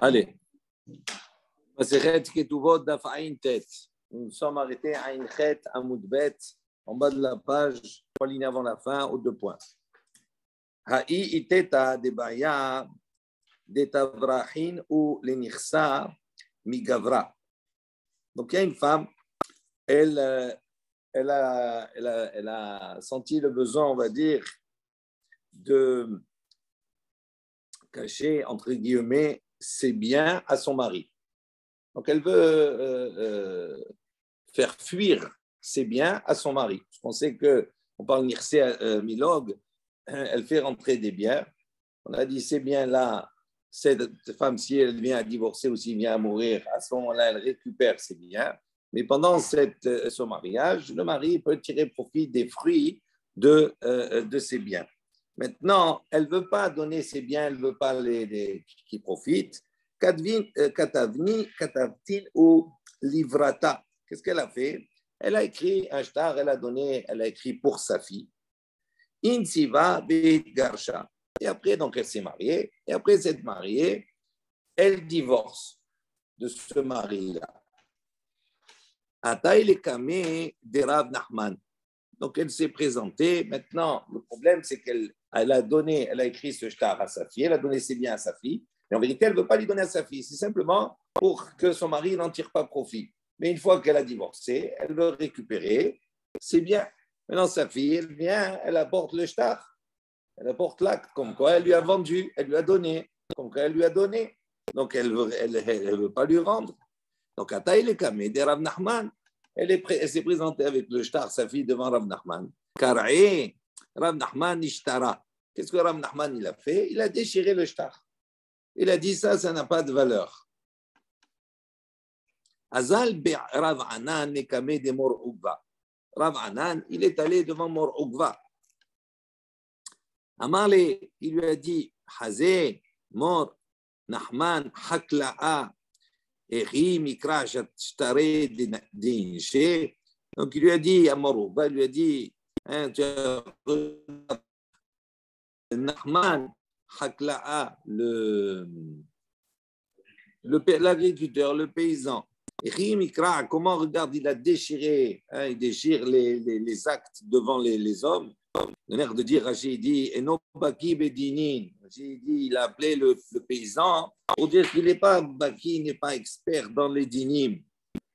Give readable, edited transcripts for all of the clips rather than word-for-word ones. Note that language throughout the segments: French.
Allez. Masechet Ketuvot Daf Ain Tet. Nous sommes arrêtés à Ain Chet Amoud Bet, en bas de la page, 3 lignes avant la fin, aux 2 points. Ha'i iteta debaya detavrahin ou lenichsa migavra. Donc il y a une femme, elle a senti le besoin, on va dire, de cacher, entre guillemets, ses biens à son mari. Donc, elle veut faire fuir ses biens à son mari. On sait qu'on parle Nirsé Milog, elle fait rentrer des biens. On a dit ces biens-là, cette femme, si elle vient à divorcer ou s'il vient à mourir, à ce moment-là, elle récupère ses biens. Mais pendant son mariage, le mari peut tirer profit des fruits de ses biens. Maintenant, elle ne veut pas donner ses biens, elle ne veut pas qui profitent. Katavtin ou livrata. Qu'est-ce qu'elle a fait? Elle a écrit un shtar, elle a écrit pour sa fille. Insiva beit garsha. Et après, donc, elle s'est mariée. Et après s'être mariée, elle divorce de ce mari-là. Ataï le kamé de Rav Nachman. Donc, elle s'est présentée. Maintenant, le problème, c'est qu'elle a écrit ce shtar à sa fille, elle a donné ses biens à sa fille, mais en vérité, elle ne veut pas lui donner à sa fille. C'est simplement pour que son mari n'en tire pas profit. Mais une fois qu'elle a divorcé, elle veut récupérer ses biens. Maintenant, sa fille, elle vient, elle apporte le shtar, elle apporte l'acte, comme quoi elle lui a vendu, elle lui a donné, comme quoi elle lui a donné. Donc, elle ne veut pas lui rendre. Donc, à Taïle Kamé, de Rav Nachman, elle s'est présentée avec le shtar, sa fille, devant Rav Nachman. Karaé, Rav Nachman ishtara. Qu'est-ce que Rav Nachman il a fait? Il a déchiré le shtar. Il a dit ça n'a pas de valeur. Azal Rav Anan nekame de Mor Ugva. Rav Anan, il est allé devant Mor Ugva. Amarle, il lui a dit, Hazé, Mor, Nachman, Hakla'a, Eri, Mikra, Shtare, Dinche. Donc il lui a dit à Mor Ugva, il lui a dit, Nachman, Hakla'a, l'agriculteur, le paysan. Comment regarde, il a déchiré, il déchire les actes devant les hommes. Le nerf de dire, Rachid dit, il a appelé le paysan pour dire qu'il n'est pas baki, il n'est pas expert dans les dinim.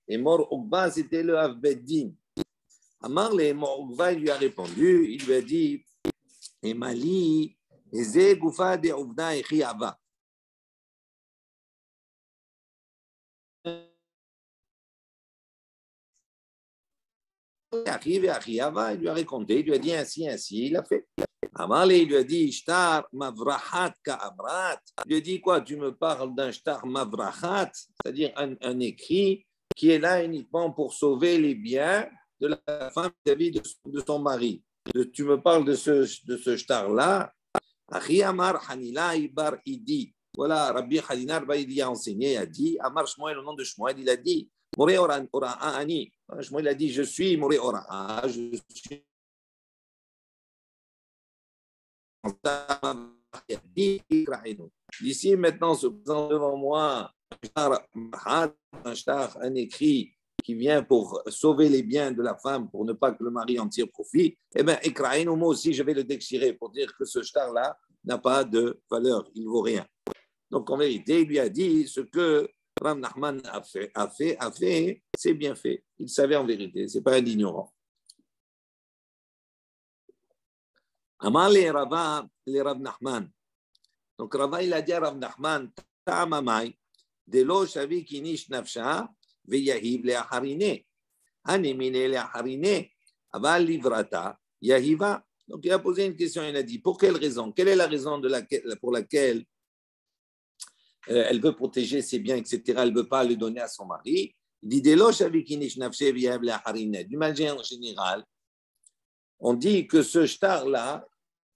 Et Mor Ugva, c'était le Avbeddin. Amarle, Mor Ugva, il lui a répondu, il lui a dit, Emali, Eze Goufa de Uvna Echi Ava. Il lui a raconté, il lui a dit ainsi, il a fait. Amarle, il lui a dit, Shtar Mavrahat Ka'amrat. Il lui a dit quoi? Tu me parles d'un Shtar Mavrahat, c'est-à-dire un écrit qui est là uniquement pour sauver les biens de la femme vis-à-vis de son mari. Tu me parles de ce Shtar-là. Achi Amar Hanila Ibar Idi. Voilà, Rabbi Hanina Ibar a enseigné, a dit, Amar Shmuel, au nom de Shmuel, il a dit, Moré Ora'a Ani. Shmuel a dit, je suis Moré Ora'a, je suis. Ici, maintenant, se présente devant moi un écrit qui vient pour sauver les biens de la femme, pour ne pas que le mari en tire profit. Eh bien, moi aussi, je vais le déchirer pour dire que ce shtar-là n'a pas de valeur, il ne vaut rien. Donc, en vérité, il lui a dit ce que Rav Nachman a fait, c'est bien fait. Il savait en vérité, ce n'est pas un ignorant. Amar le Rava, le Rav Nachman. Donc, Rava, il a dit à Rav Nachman, Ta'amamai, Delo shavi kinish nafsha, veyahiv le acharine. Hanemine le acharine, aval livrata, yahiva. Donc, il a posé une question, il a dit, pour quelle raison? Quelle est la raison pour laquelle elle veut protéger ses biens, etc. Elle ne veut pas le donner à son mari. Il dit, Delo shavi kinish nafsha, veyahiv le acharine. D'une manière générale, on dit que ce shtar-là,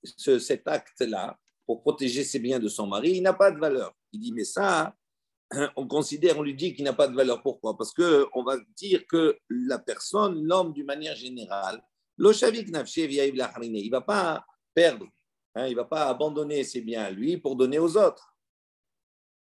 cet acte-là, pour protéger ses biens de son mari, il n'a pas de valeur. Il dit, mais ça, on lui dit qu'il n'a pas de valeur. Pourquoi? Parce qu'on va dire que la personne, l'homme d'une manière générale, il ne va pas perdre, il ne va pas abandonner ses biens à lui pour donner aux autres.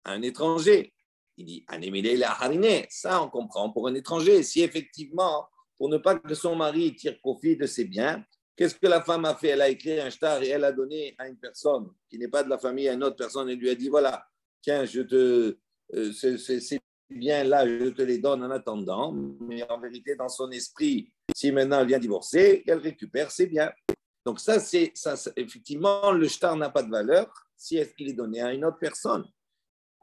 à un étranger. Il dit, Anémilé la hariné. Ça, on comprend pour un étranger. Si effectivement, pour ne pas que son mari tire profit de ses biens, qu'est-ce que la femme a fait? Elle a écrit un shtar et elle a donné à une personne qui n'est pas de la famille, à une autre personne, et lui a dit, voilà, tiens, ces biens-là, je te les donne en attendant. Mais en vérité, dans son esprit, si maintenant elle vient divorcer, elle récupère ses biens. Donc ça, effectivement, le shtar n'a pas de valeur si il est donné à une autre personne.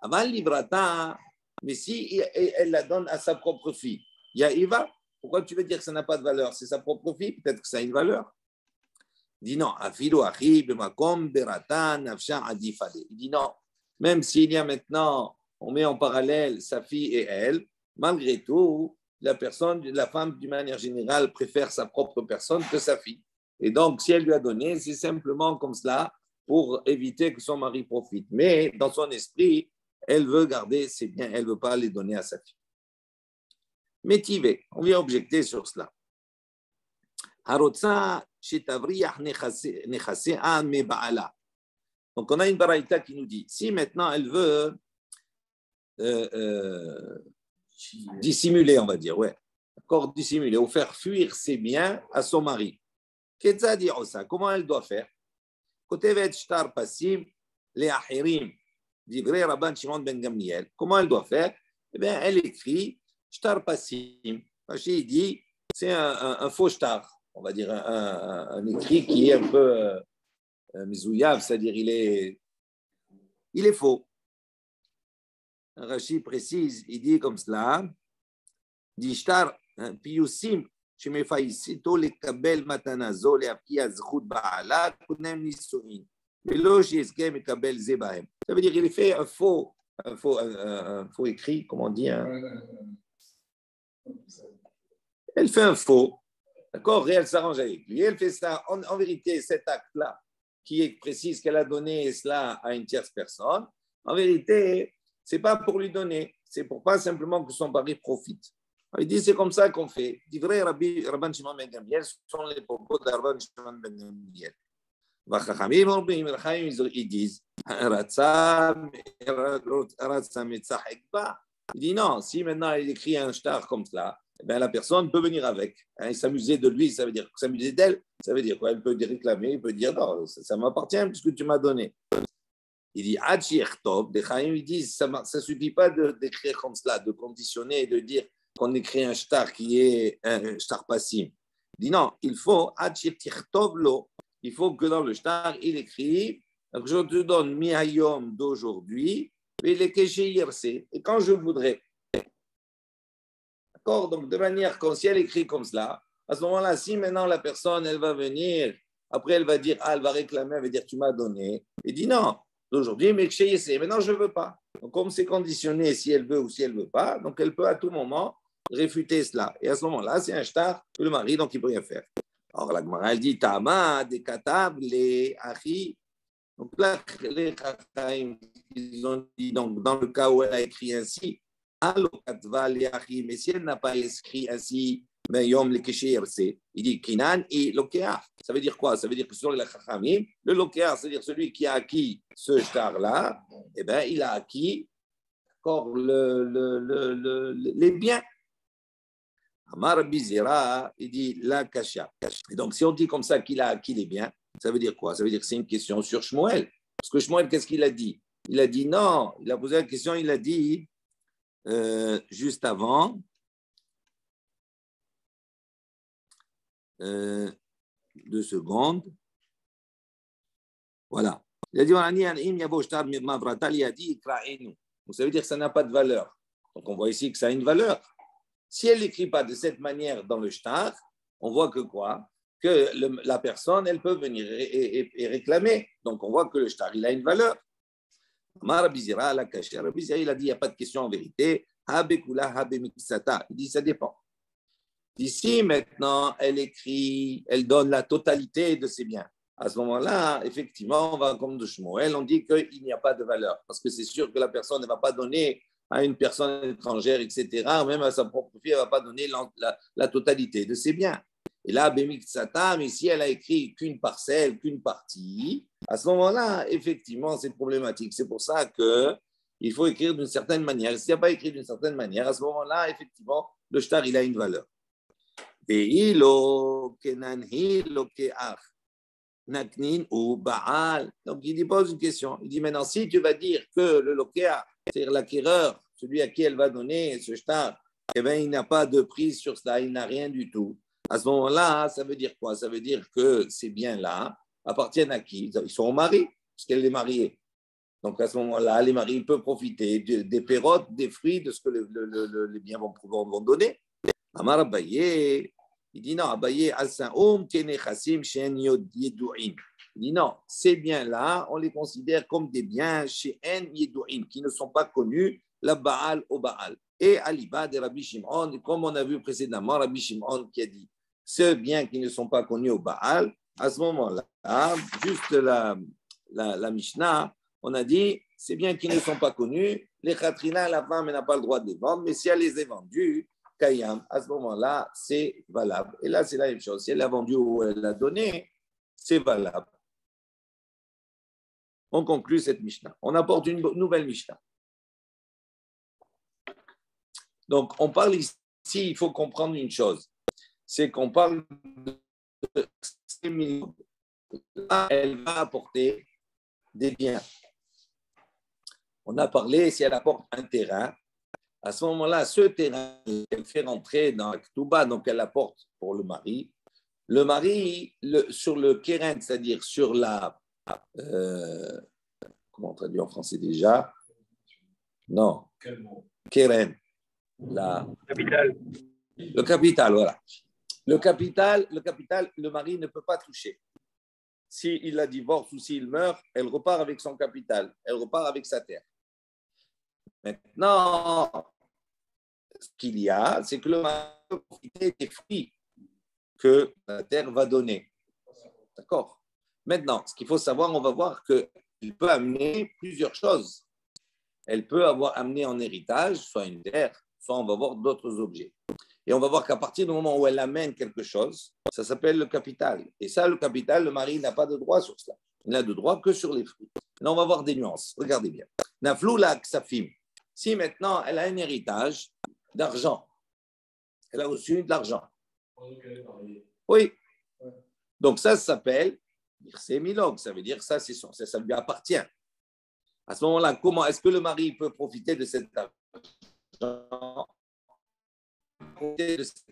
Avant livrata, mais si elle la donne à sa propre fille, Yaïva, pourquoi tu veux dire que ça n'a pas de valeur? C'est sa propre fille, peut-être que ça a une valeur. Il dit non, il dit non, même s'il y a maintenant, on met en parallèle sa fille et elle, malgré tout, la femme, d'une manière générale, préfère sa propre personne que sa fille. Et donc, si elle lui a donné, c'est simplement comme cela pour éviter que son mari profite. Mais dans son esprit, elle veut garder ses biens, elle ne veut pas les donner à sa fille. Métivé, on vient objecter sur cela. Donc, on a une baraïta qui nous dit, si maintenant elle veut dissimuler, on va dire, ouais, d'accord, dissimuler, ou faire fuir ses biens à son mari, comment elle doit faire? Kotevet shtar pasim le ahirim, divrei Rabban Shimon ben Gamliel. Comment elle doit faire? Eh bien, elle écrit shtar pasim. Rashi dit, c'est un faux shtar, on va dire un écrit qui est un peu mizouyav, c'est-à-dire il est faux. Rashi précise, il dit comme cela, dit shtar piyusim שמפייסתו לקבל מתנה זו להפקיע זכות בעלה קודם נישואין ולא שיזכה מקבל זה בהם. Ça veut dire qu'il fait un faux écrit, comment on dit, hein? Elle fait un faux, d'accord, et elle s'arrange avec lui. Elle fait ça, en vérité, cet acte-là, qui précise qu'elle a donné cela à une tierce personne, en vérité, ce n'est pas pour lui donner, c'est pour pas simplement que son mari profite. Il dit, c'est comme ça qu'on fait. Dit vrai, Rabban Shimon ben Gamliel, ce sont les propos de Rabban Shimon ben Gamliel. Ils disent, il dit non, si maintenant il écrit un shtar comme cela, eh bien, la personne peut venir avec. Hein, s'amuser de lui, ça veut dire s'amuser d'elle, ça veut dire quoi? Elle peut réclamer, elle peut dire non, ça m'appartient puisque tu m'as donné. Il dit, ils disent, ça ne suffit pas d'écrire comme cela, de conditionner et de dire qu'on écrit un shtar qui est un shtar passim. Il dit non, il faut que dans le shtar, il écrit, je te donne mi-hayom d'aujourd'hui, et quand je voudrais. D'accord? Donc, de manière, si elle écrit comme cela, à ce moment-là, si maintenant la personne, elle va venir, après elle va dire, elle va réclamer, elle va dire, tu m'as donné. Il dit non, d'aujourd'hui, mais maintenant je ne veux pas. Donc, comme c'est conditionné si elle veut ou si elle ne veut pas, donc elle peut à tout moment réfuter cela. Et à ce moment-là, c'est un shtar que le mari, donc il ne peut rien faire. Alors la Gemara, elle dit, Tama, des katab, les achi. Donc là, les Chachamim, ils ont dit, donc, dans le cas où elle a écrit ainsi, mais si elle n'a pas écrit ainsi, il dit Kinan et Lokea. Ça veut dire quoi? Ça veut dire que sur les Chachamim, le Lokea, c'est-à-dire celui qui a acquis ce shtar-là, eh ben, il a acquis encore les biens. Amar Bizira, il dit la kasha. Et donc, si on dit comme ça qu'il a acquis les biens, ça veut dire quoi? Ça veut dire que c'est une question sur Shmuel. Parce que Shmuel, qu'est-ce qu'il a dit? Il a dit non. Il a posé la question, il a dit juste avant, 2 secondes. Voilà. Il a dit donc ça veut dire que ça n'a pas de valeur. Donc on voit ici que ça a une valeur. Si elle n'écrit pas de cette manière dans le shtar, on voit que quoi? Que la personne, elle peut venir et réclamer. Donc on voit que le shtar, il a une valeur. Rabbi Zira, il a dit, il n'y a pas de question en vérité. Il dit, ça dépend. Ici, maintenant, elle écrit, elle donne la totalité de ses biens. À ce moment-là, effectivement, on va comme de Shmuel, on dit qu'il n'y a pas de valeur. Parce que c'est sûr que la personne ne va pas donner à une personne étrangère, etc., même à sa propre fille, elle ne va pas donner la totalité de ses biens. Et là, mais si elle a écrit qu'une parcelle, qu'une partie, à ce moment-là, effectivement, c'est problématique. C'est pour ça que il faut écrire d'une certaine manière. S'il n'y a pas écrit d'une certaine manière, à ce moment-là, effectivement, le shtar, il a une valeur. Donc, il lui pose une question. Il dit maintenant, si tu vas dire que le lokea, c'est-à-dire l'acquéreur, celui à qui elle va donner ce shtar, eh bien, il n'a pas de prise sur cela, il n'a rien du tout. À ce moment-là, ça veut dire quoi? Ça veut dire que ces biens-là appartiennent à qui? Ils sont au mari, parce qu'elle est mariée. Donc, à ce moment-là, les maris peuvent profiter des pérotes, des fruits, de ce que les biens vont donner. Amar Abaye, il dit non, Abaye, al-Sa'oum, Kenechassim, Shen Yedu'in. Il dit non, ces biens-là, on les considère comme des biens Shen Yedu'in, qui ne sont pas connus, la Baal au Baal. Et Aliba de Rabbi Shimon, comme on a vu précédemment, Rabbi Shimon qui a dit, ceux biens qui ne sont pas connus au Baal, à ce moment-là, juste la Mishnah, on a dit, ces biens qui ne sont pas connus, les khatrina, la femme n'a pas le droit de les vendre, mais si elle les a vendus, Kayam, à ce moment-là, c'est valable. Et là, c'est la même chose. Si elle a vendu ou elle l'a donné, c'est valable. On conclut cette Mishnah. On apporte une nouvelle Mishnah. Donc, on parle ici, il faut comprendre une chose. C'est qu'on parle de 5 millions. Là, elle va apporter des biens. On a parlé, si elle apporte un terrain, à ce moment-là, ce terrain, elle fait rentrer dans la Ketouba, donc elle apporte pour le mari. Le mari, sur le keren, c'est-à-dire sur la... comment on traduit en français déjà? Non. Keren. Capital. Le capital, voilà. Le capital, le mari ne peut pas toucher. S'il la divorce ou s'il meurt, elle repart avec son capital. Elle repart avec sa terre. Maintenant, ce qu'il y a, c'est que le mari peut profiter des fruits que la terre va donner. D'accord? Maintenant, ce qu'il faut savoir, on va voir qu'il peut amener plusieurs choses. Elle peut avoir amené en héritage, soit une terre, soit on va voir d'autres objets. Et on va voir qu'à partir du moment où elle amène quelque chose, ça s'appelle le capital. Et ça, le capital, le mari n'a pas de droit sur cela. Il n'a de droit que sur les fruits. Là, on va voir des nuances. Regardez bien. Naflou la ksafim. Si maintenant elle a un héritage d'argent, elle a reçu de l'argent. Oui. Donc ça s'appelle c'est milog. Ça veut dire que ça lui appartient. À ce moment-là, comment est-ce que le mari peut profiter de cet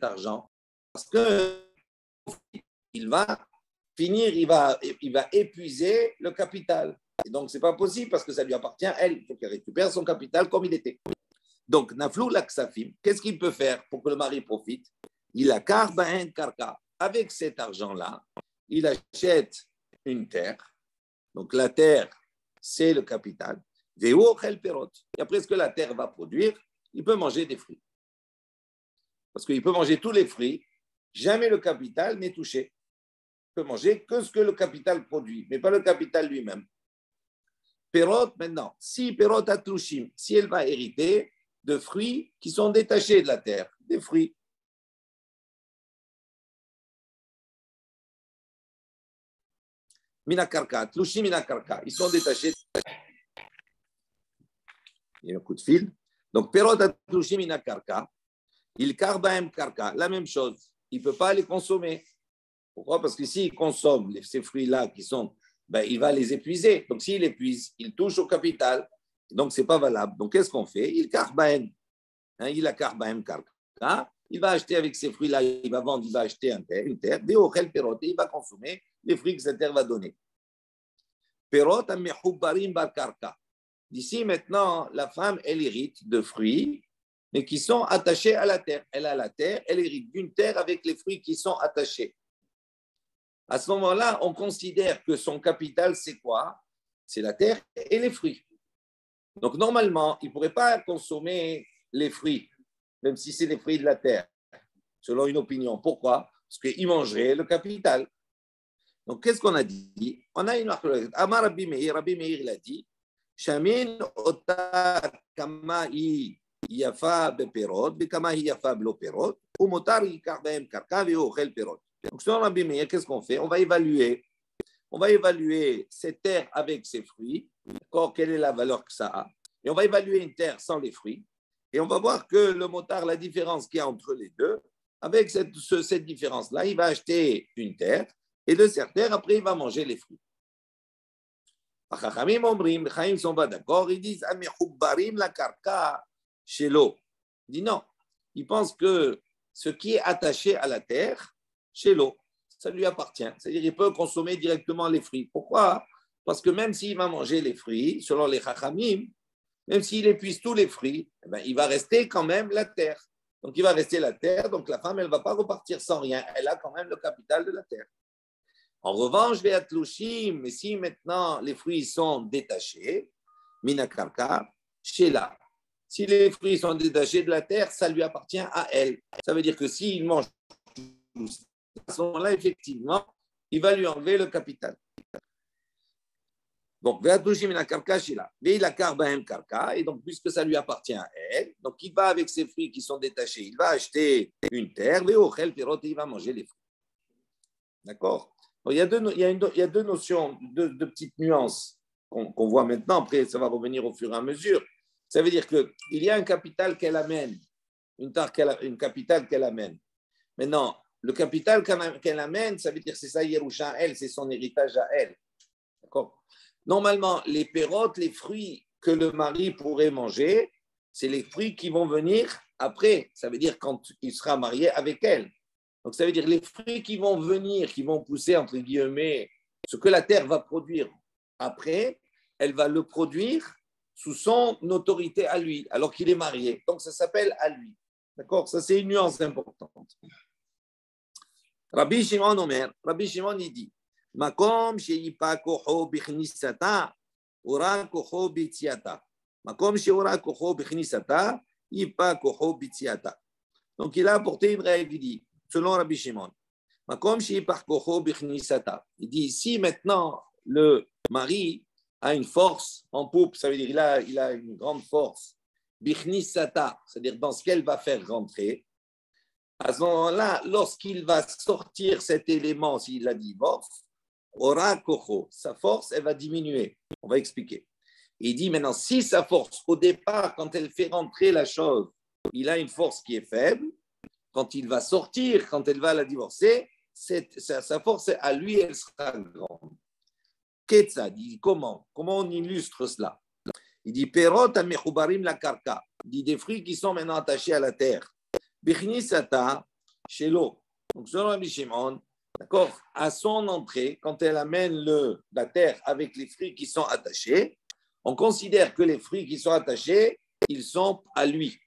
argent? Parce que il va finir, il va épuiser le capital. Et donc, ce n'est pas possible parce que ça lui appartient à elle. Il faut qu'elle récupère son capital comme il était. Donc, Naflou Laksafim, qu'est-ce qu'il peut faire pour que le mari profite? Il a Karbahen Karka. Avec cet argent-là, il achète une terre. Donc, la terre, c'est le capital. Et après, ce que la terre va produire, il peut manger des fruits. Parce qu'il peut manger tous les fruits, jamais le capital n'est touché. Il peut manger que ce que le capital produit, mais pas le capital lui-même. Perot, maintenant, si Perot Atlushim, si elle va hériter de fruits qui sont détachés de la terre, des fruits. Minakarka, Atlushim Minakarka, ils sont détachés. Il y a un coup de fil. Donc, Perot Atlushim Minakarka, il karbaem karka, la même chose. Il ne peut pas les consommer. Pourquoi? Parce que s'il consomme ces fruits-là qui sont, il va les épuiser. Donc, s'il épuise, il touche au capital. Donc, ce n'est pas valable. Donc, qu'est-ce qu'on fait? Il karbaem. Il a karbaem karka. Il va acheter avec ces fruits-là, il va vendre, il va acheter une terre. Il va consommer les fruits que cette terre va donner. Perot amechubbarim bar karka. D'ici maintenant, la femme, elle hérite de fruits mais qui sont attachés à la terre. Elle a la terre, elle hérite d'une terre avec les fruits qui sont attachés. À ce moment-là, on considère que son capital, c'est quoi? C'est la terre et les fruits. Donc, normalement, il ne pourrait pas consommer les fruits, même si c'est les fruits de la terre, selon une opinion. Pourquoi? Parce qu'il mangerait le capital. Donc, qu'est-ce qu'on a dit? On a une marque. Amar Rabbi Meir, il a dit Shamin ota kama'i yafa beperot, bekama yafa blo perot, ou motar yikar behem karka ve'ochel perot. Donc, selon Rabbi Meir, qu'est-ce qu'on fait? On va évaluer cette terre avec ses fruits. D'accord? Quelle est la valeur que ça a? et on va évaluer une terre sans les fruits. Et on va voir que le motard, la différence qu'il y a entre les deux, avec cette différence-là, il va acheter une terre, et de cette terre, après, il va manger les fruits. Les Chachamim sont pas d'accord, ils disent la karka chez l'eau. Il dit non, il pense que ce qui est attaché à la terre, chez l'eau, ça lui appartient. C'est-à-dire qu'il peut consommer directement les fruits. Pourquoi? Parce que même s'il va manger les fruits, selon les Chachamim, même s'il épuise tous les fruits, eh ben, il va rester quand même la terre. Donc, il va rester la terre. Donc, la femme, elle ne va pas repartir sans rien. Elle a quand même le capital de la terre. En revanche, les atlouchim, mais si maintenant les fruits sont détachés, minakarka, sheila. Si les fruits sont détachés de la terre, ça lui appartient à elle. Ça veut dire que s'il mange tous, à ce moment-là, effectivement, il va lui enlever le capital. Donc, et donc, puisque ça lui appartient à elle, donc il va avec ses fruits qui sont détachés, il va acheter une terre, et il va manger les fruits. D'accord? Donc, il y a deux notions, deux petites nuances qu'on voit maintenant. Après, ça va revenir au fur et à mesure. Ça veut dire qu'il y a un capital qu'elle amène, une capitale qu'elle amène. Maintenant, le capital qu'elle amène, ça veut dire que c'est sa Yerusha à elle, c'est son héritage à elle. D'accord? Normalement, les pérotes, les fruits que le mari pourrait manger, c'est les fruits qui vont venir après. Ça veut dire quand il sera marié avec elle. Donc, ça veut dire les fruits qui vont venir, qui vont pousser, entre guillemets, ce que la terre va produire après, elle va le produire sous son autorité à lui, alors qu'il est marié. Donc, ça s'appelle à lui. D'accord? Ça, c'est une nuance importante. Rabbi Shimon Omer, Rabbi Shimon, il dit, Makom sheyipa koho bichnisata, ora koho bitziata. Makom sheora koho bichnisata, yipa koho bitziata. Donc, il a apporté une règle, il dit, selon Rabbi Shimon, Makom sheyipa koho bichnisata. Il dit, si maintenant le mari a une force en poupe, ça veut dire il a une grande force, bichnisata, c'est-à-dire dans ce qu'elle va faire rentrer, à ce moment-là, lorsqu'il va sortir cet élément, s'il la divorce, aura kocho, sa force, elle va diminuer. On va expliquer. Il dit maintenant, si sa force, au départ, quand elle fait rentrer la chose, il a une force qui est faible, quand il va sortir, quand elle va la divorcer, sa force à lui, elle sera grande. Qu'est-ce ça dit comment on illustre cela? Il dit perot amechubarim la karka. Il dit des fruits qui sont maintenant attachés à la terre. Bichnisata chez l'eau. Donc selon Rabbi Shimon, d'accord, à son entrée, quand elle amène la terre avec les fruits qui sont attachés, on considère que les fruits qui sont attachés, ils sont à lui.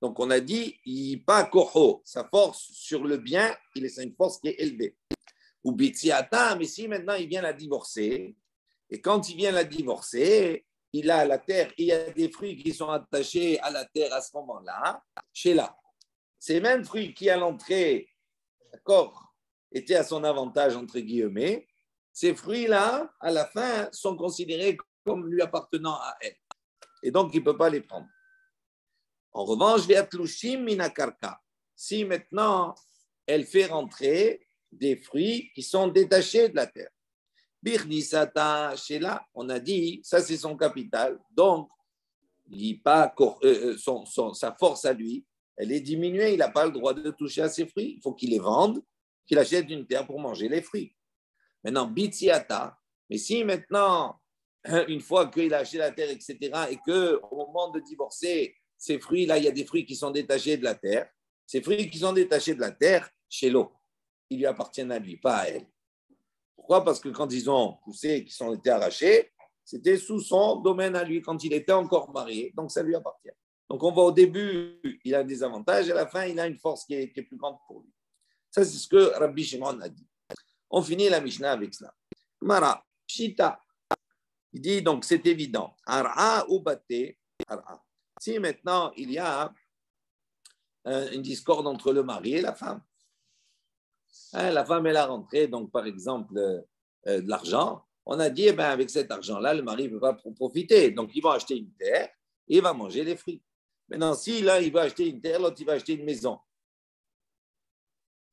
Donc on a dit, il pas koho, sa force sur le bien, c'est une force qui est élevée. Ou bitsiata, mais si maintenant il vient la divorcer, et quand il vient la divorcer, il a la terre, il y a des fruits qui sont attachés à la terre à ce moment-là, chez là. Ces mêmes fruits qui à l'entrée, d'accord, étaient à son avantage, entre guillemets, ces fruits-là, à la fin, sont considérés comme lui appartenant à elle. Et donc, il ne peut pas les prendre. En revanche, si maintenant, elle fait rentrer des fruits qui sont détachés de la terre. Birnisata, Shela, on a dit, ça c'est son capital. Donc, sa force à lui, elle est diminuée. Il n'a pas le droit de toucher à ses fruits. Il faut qu'il les vende, qu'il achète une terre pour manger les fruits. Maintenant, bitsiata, mais si maintenant, une fois qu'il a acheté la terre, etc., et qu'au moment de divorcer, ces fruits-là, il y a des fruits qui sont détachés de la terre, ces fruits qui sont détachés de la terre, chez l'eau, ils lui appartiennent à lui, pas à elle. Pourquoi? Parce que quand ils ont poussé, qu'ils ont été arrachés, c'était sous son domaine à lui, quand il était encore marié, donc ça lui appartient. Donc on voit au début, il a des avantages, et à la fin, il a une force qui est plus grande pour lui. Ça, c'est ce que Rabbi Shimon a dit. On finit la Mishnah avec cela. Mara, Shita. Il dit donc, c'est évident. Ara ou bate, ara. Si maintenant, il y a une discorde entre le mari et la femme. La femme, elle a rentré, donc par exemple, de l'argent. On a dit, avec cet argent-là, le mari ne peut pas profiter. Donc, ils vont acheter une terre et il va manger les fruits. Maintenant, si là, il va acheter une terre, l'autre, il va acheter une maison.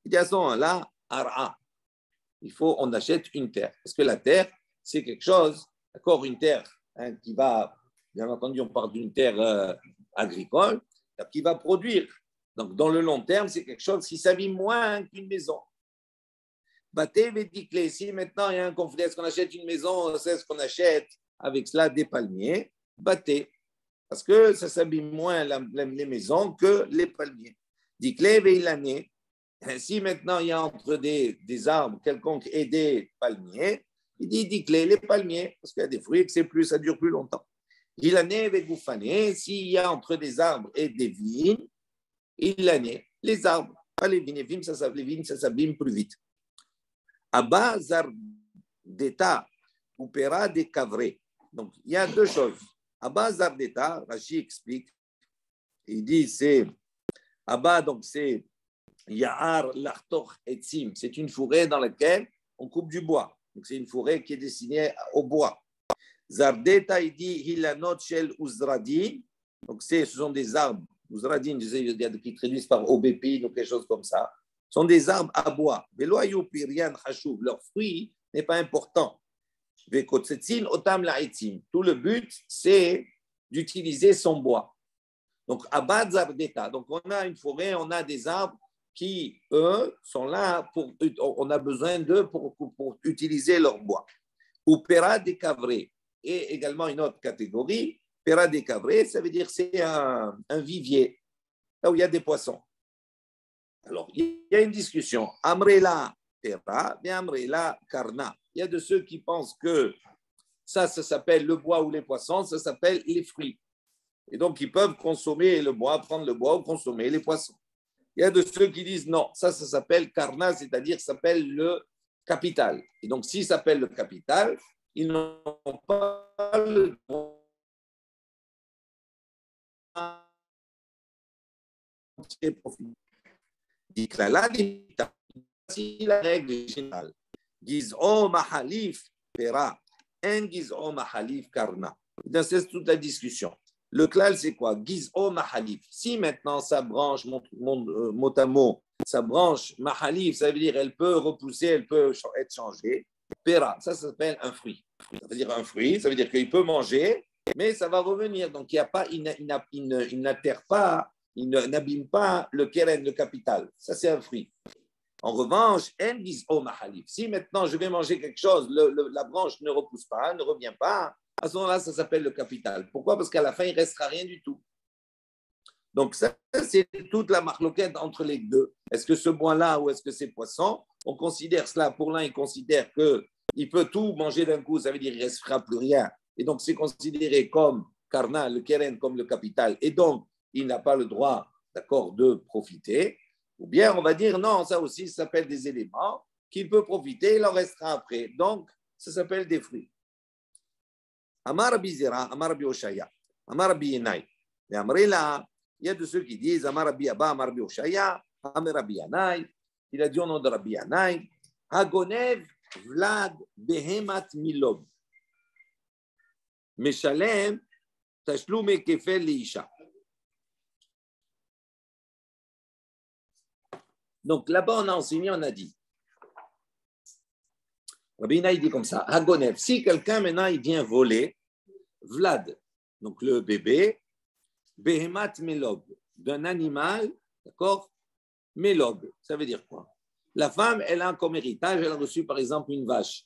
Il dit à ce moment-là, ara. On achète une terre. Parce que la terre, c'est quelque chose, d'accord, une terre qui va bien entendu, on parle d'une terre agricole, qui va produire. Donc, dans le long terme, c'est quelque chose qui s'abîme moins qu'une maison. Baté, védiclé. Si maintenant il y a un conflit, est-ce qu'on achète une maison, c'est ce qu'on achète avec cela des palmiers, baté. Parce que ça s'abîme moins les maisons que les palmiers. Diclé, veilané. Si maintenant il y a entre des arbres quelconques et des palmiers, il dit diclé, les palmiers, parce qu'il y a des fruits que ça dure plus longtemps. Il année avec Goufané, s'il y a entre des arbres et des vignes, il l'année, les arbres, pas les vignes, les vignes, ça s'abîme plus vite. Abba Zardeta ou Pera de Cavré. Donc, il y a deux choses. Abba Zardeta, Rashi explique, il dit c'est Abba, donc c'est Yahar Lartor Etzim, c'est une forêt dans laquelle on coupe du bois. Donc, c'est une forêt qui est destinée au bois. Zardeta, il dit Hilanot Shel Uzradin, donc ce sont des arbres. Uzradin, il y a qui traduisent par aubépine ou quelque chose comme ça. Ce sont des arbres à bois. Leur fruit n'est pas important. Tout le but, c'est d'utiliser son bois. Donc, Abba Zardeta. Donc, on a une forêt, on a des arbres qui, eux, sont là, on a besoin d'eux pour utiliser leur bois. Ou Pera de Cavré. Et également une autre catégorie, Pera de Cavré, ça veut dire c'est un vivier, là où il y a des poissons. Alors, il y a une discussion. Amrela Pera, et Amrela Karna. Il y a de ceux qui pensent que ça s'appelle le bois ou les poissons, ça s'appelle les fruits. Et donc, ils peuvent consommer le bois, prendre le bois ou consommer les poissons. Il y a de ceux qui disent non, ça s'appelle Karna, c'est-à-dire ça s'appelle le capital. Et donc, s'il s'appelle le capital, ils n'ont pas le droit de profiter. Si la règle générale, Giz'o Mahalif Pera, en Giz'o Mahalif Karna. C'est toute la discussion. Le klal, c'est quoi? Giz'o Mahalif. Si maintenant sa branche, mot à mot, sa branche Mahalif, ça veut dire elle peut repousser, elle peut être changée. Pera, ça s'appelle un fruit. Ça veut dire un fruit, ça veut dire qu'il peut manger, mais ça va revenir. Donc, il n'atterre pas, il n'abîme pas le keren, le capital. Ça, c'est un fruit. En revanche, si maintenant je vais manger quelque chose, la branche ne repousse pas, ne revient pas, à ce moment-là, ça s'appelle le capital. Pourquoi? Parce qu'à la fin, il ne restera rien du tout. Donc, ça, c'est toute la marloquette entre les deux. Est-ce que ce bois-là ou est-ce que c'est poisson? On considère cela, pour l'un, il considère qu'il peut tout manger d'un coup, ça veut dire qu'il ne restera plus rien. Et donc, c'est considéré comme karna, le keren, comme le capital. Et donc, il n'a pas le droit, d'accord, de profiter. Ou bien, on va dire, non, ça aussi, ça s'appelle des éléments qu'il peut profiter, il en restera après. Donc, ça s'appelle des fruits. Amar Bizera, Amar Bioshaya, Amar Bienai. Mais Amrela, il y a de ceux qui disent Amar Rabbi Abba, Amar Rabbi Oshaya, Amar Rabbi Yanai. Il a dit au nom de Rabbi Yanai, Hagonev Vlad Behemat Milob. Meshalem Tashlume Kefel Leisha. Donc là-bas, on a enseigné, on a dit. Rabbi Yanai dit comme ça, Hagonev, si quelqu'un maintenant il vient voler, Vlad, donc le bébé, Behemat Melob, d'un animal, d'accord? Melob, ça veut dire quoi? La femme, elle a comme héritage, elle a reçu par exemple une vache.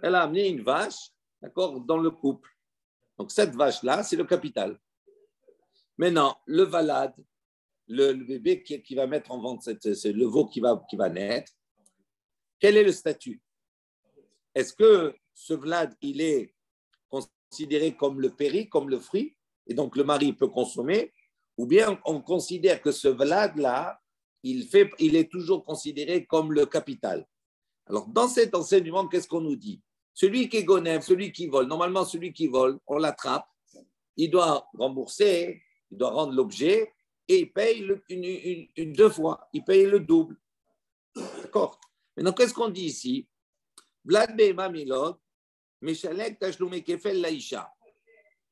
Elle a amené une vache, d'accord, dans le couple. Donc cette vache-là, c'est le capital. Maintenant, le valad, le bébé qui va mettre en vente, c'est le veau qui va naître, quel est le statut? Est-ce que ce vlad, il est considéré comme le péri, comme le fruit, et donc le mari peut consommer, ou bien on considère que ce vlad-là, il est toujours considéré comme le capital. Alors, dans cet enseignement, qu'est-ce qu'on nous dit? Celui qui est gonève, celui qui vole, normalement, celui qui vole, on l'attrape, il doit rembourser, il doit rendre l'objet, et il paye deux fois, il paye le double. D'accord? Maintenant, qu'est-ce qu'on dit ici? Vlad Behema Milod, Meshalek Tashlume Kefel Laïcha.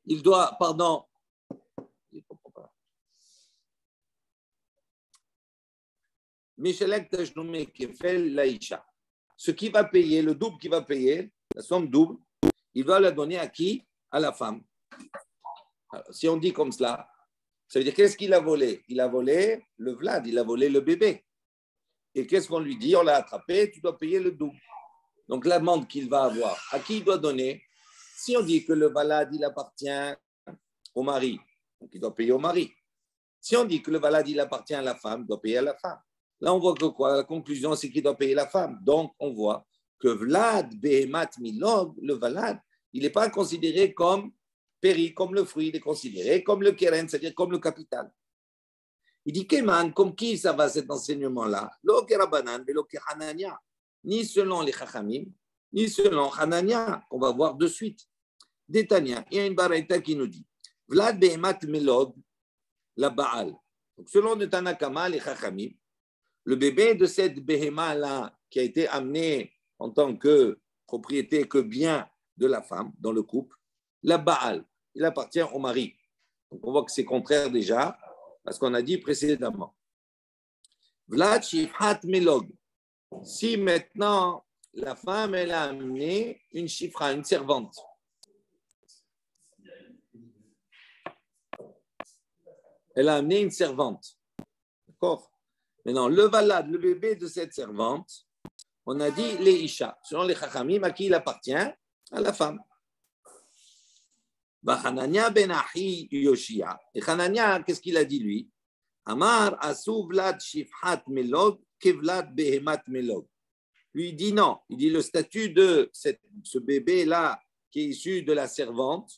Il doit, pardon, Meshalek Tashlume Kefel Laïcha. Ce qui va payer, le double qui va payer, la somme double, il va la donner à qui? À la femme. Alors, si on dit comme cela, ça veut dire qu'est-ce qu'il a volé? Il a volé le Vlad, il a volé le bébé. Et qu'est-ce qu'on lui dit? On l'a attrapé, tu dois payer le double. Donc l'amende qu'il va avoir, à qui il doit donner? Si on dit que le Vlad, il appartient au mari, donc il doit payer au mari. Si on dit que le Vlad, il appartient à la femme, il doit payer à la femme. Là, on voit que quoi? La conclusion, c'est qu'il doit payer la femme. Donc, on voit que Vlad, Behemat, Milog, le Vlad, il n'est pas considéré comme péri, comme le fruit, il est considéré comme le keren, c'est-à-dire comme le capital. Il dit, Keman, comme qui ça va cet enseignement-là? Lo kerabanan, lo kehanania, ni selon les chachamim, ni selon Hanania, qu'on va voir de suite. Détania, il y a une baraita qui nous dit, Vlad, Behemat, Milog, la Baal. Donc, selon le Tanakama, les chachamim, le bébé de cette béhéma-là, qui a été amené en tant que propriété, que bien de la femme dans le couple, la Baal, il appartient au mari. Donc on voit que c'est contraire déjà à ce qu'on a dit précédemment. Vlad Shifhat Melog. Si maintenant la femme, elle a amené une chifra, une servante. Elle a amené une servante. D'accord? Maintenant, le Valad, le bébé de cette servante, on a dit les Isha. Selon les Chachamim, à qui il appartient? À la femme. Hanania ben Ahi Yoshia. Et Hanania, qu'est-ce qu'il a dit lui? Amar asu Vlad Shifhat Melog kevlad behemat Melog. Lui, il dit non. Il dit le statut de ce bébé-là qui est issu de la servante,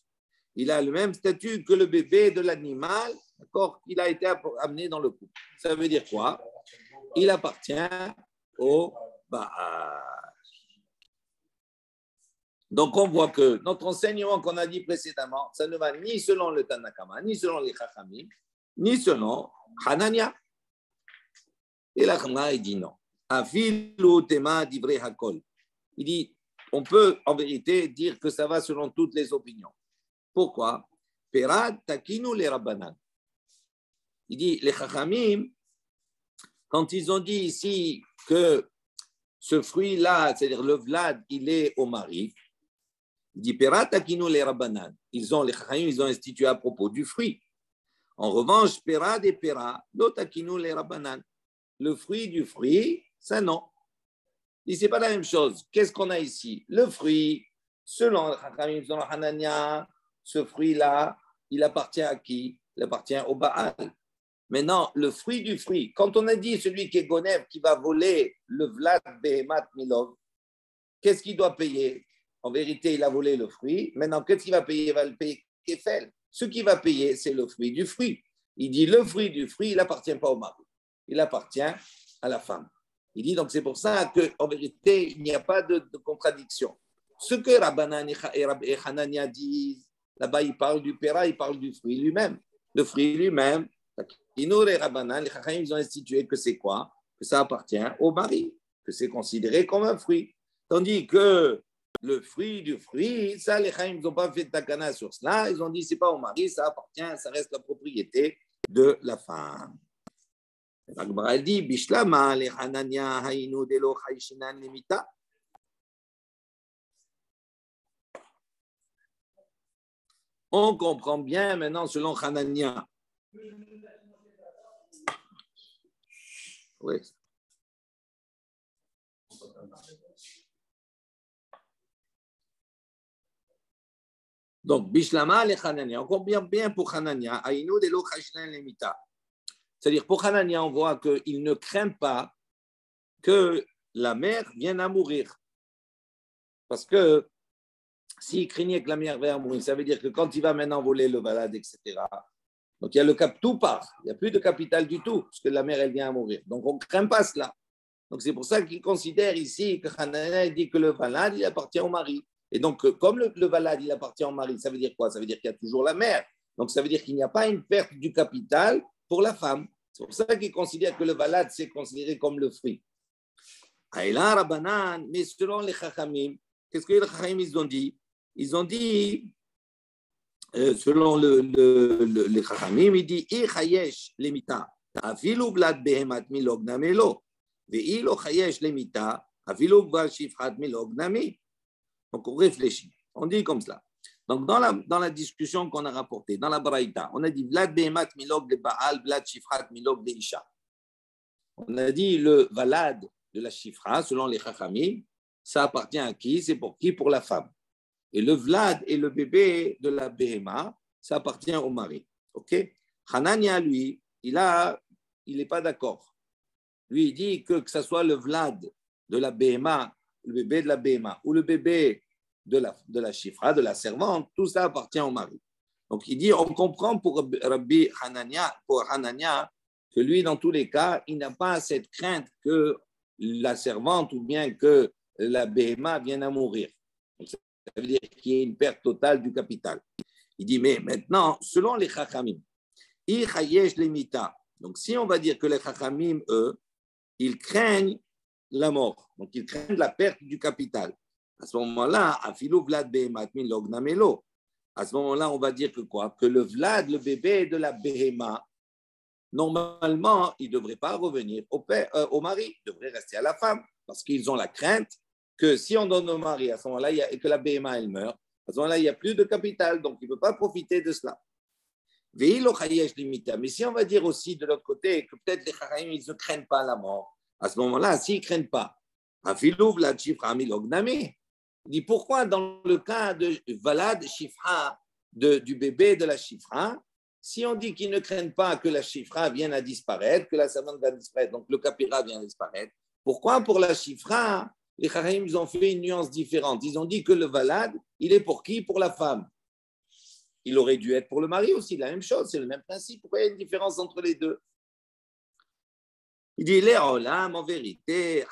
il a le même statut que le bébé de l'animal, d'accord, qu'il a été amené dans le couple. Ça veut dire quoi? Il appartient au Baal. Donc, on voit que notre enseignement qu'on a dit précédemment, ça ne va ni selon le Tanakama, ni selon les Chachamim, ni selon Hanania. Et la Chama, il dit non. Afilu tema divrei hakol. Il dit, on peut en vérité dire que ça va selon toutes les opinions. Pourquoi? Perad takinu les rabbanan. Il dit, les Chachamim, quand ils ont dit ici que ce fruit-là, c'est-à-dire le Vlad, il est au mari, il dit, Perad takinu les rabbanan. Les Chachamim, ils ont institué à propos du fruit. En revanche, Perad et Pera, lo takinu les rabbanan. Le fruit du fruit, ça non. Il dit, c'est pas la même chose. Qu'est-ce qu'on a ici? Le fruit, selon le Chachamim, selon Hanania, ce fruit-là, il appartient à qui? Il appartient au Baal. Maintenant, le fruit du fruit, quand on a dit celui qui est Gonev, qui va voler le Vlad Behemat Milov, qu'est-ce qu'il doit payer? En vérité, il a volé le fruit. Maintenant, qu'est-ce qu'il va payer? Il va le payer Kefel. Ce qu'il va payer, c'est le fruit du fruit. Il dit le fruit du fruit, il n'appartient pas au mari. Il appartient à la femme. Il dit donc c'est pour ça qu'en vérité, il n'y a pas de contradiction. Ce que Rabbanan et Hanania disent, là-bas, il parle du Pera, il parle du fruit lui-même. Le fruit lui-même, Inour et Rabbanan, les Chachamim, ils ont institué que c'est quoi? Que ça appartient au mari, que c'est considéré comme un fruit. Tandis que le fruit du fruit, ça, les Chachamim n'ont pas fait de takana sur cela. Ils ont dit c'est pas au mari, ça appartient, ça reste la propriété de la femme. Elle dit Bishlama, les Hanania, Haïnou, Delo, Haïshinan, Limita. On comprend bien maintenant selon Hanania. Oui. Donc, Bishlama le Hanania. On comprend bien pour Hanania. Aïnou de l'eau Khashnan Lemita. C'est-à-dire, pour Hanania, on voit qu'il ne craint pas que la mère vienne à mourir. Parce que s'il craignait que la mère vienne à mourir, ça veut dire que quand il va maintenant voler le balade, etc., donc il y a le cap, tout part. Il n'y a plus de capital du tout, parce que la mère, elle vient à mourir. Donc on ne craint pas cela. Donc c'est pour ça qu'il considère ici que Hanania dit que le balade, il appartient au mari. Et donc, comme le balade, il appartient au mari, ça veut dire quoi? Ça veut dire qu'il y a toujours la mère. Donc ça veut dire qu'il n'y a pas une perte du capital pour la femme. C'est pour ça qu'il considère que le balade, c'est considéré comme le fruit. Aïla Rabbanan, mais selon les Chachamim, qu'est-ce que les Chachamim ils ont dit? Ils ont dit, selon les Chachamim, il dit Ichayesh lemita, afilu vlad behemat milog namelo, ve'ilo chayesh lemita, afilu vlad shifrat milog nami. Donc on réfléchit. On dit comme cela. Donc, dans la discussion qu'on a rapportée, dans la Braïta, on a dit Vlad Behemat Milog de Baal, Vlad Shifrat Milog de Isha. On a dit le Valad de la Shifra, selon les Chachamim, ça appartient à qui? C'est pour qui? Pour la femme. Et le Vlad et le bébé de la Behema, ça appartient au mari. Ok? Hanania, lui, il n'est pas d'accord. Lui, il dit que ce soit le Vlad de la Behema, le bébé de la Behema, ou le bébé de la Shifra, de la servante, tout ça appartient au mari. Donc, il dit, on comprend pour Rabbi Hanania, que lui, dans tous les cas, il n'a pas cette crainte que la servante ou bien que la Behema vienne à mourir. Donc, ça veut dire qu'il y ait une perte totale du capital. Il dit, mais maintenant, selon les Chachamim, donc si on va dire que les Chachamim, eux, ils craignent la mort, donc ils craignent la perte du capital. À ce moment-là, à ce moment-là, on va dire que quoi? Que le Vlad, le bébé de la Behema, normalement, il ne devrait pas revenir au mari, il devrait rester à la femme, parce qu'ils ont la crainte que si on donne au mari, à ce moment-là, et que la Behema, elle meurt, à ce moment-là, il n'y a plus de capital, donc il ne peut pas profiter de cela. Mais si on va dire aussi de l'autre côté que peut-être les Chachamim, ils ne craignent pas la mort, à ce moment-là, s'ils ne craignent pas, il dit pourquoi dans le cas de Valad Shifra, du bébé de la Shifra, si on dit qu'ils ne craignent pas que la Shifra vienne à disparaître, que la servante va disparaître, donc le capira vient à disparaître, pourquoi pour la Shifra, les Chachamim, ils ont fait une nuance différente. Ils ont dit que le Valad, il est pour qui? Pour la femme. Il aurait dû être pour le mari aussi, la même chose, c'est le même principe. Pourquoi il y a une différence entre les deux? Il dit, les olam, en vérité,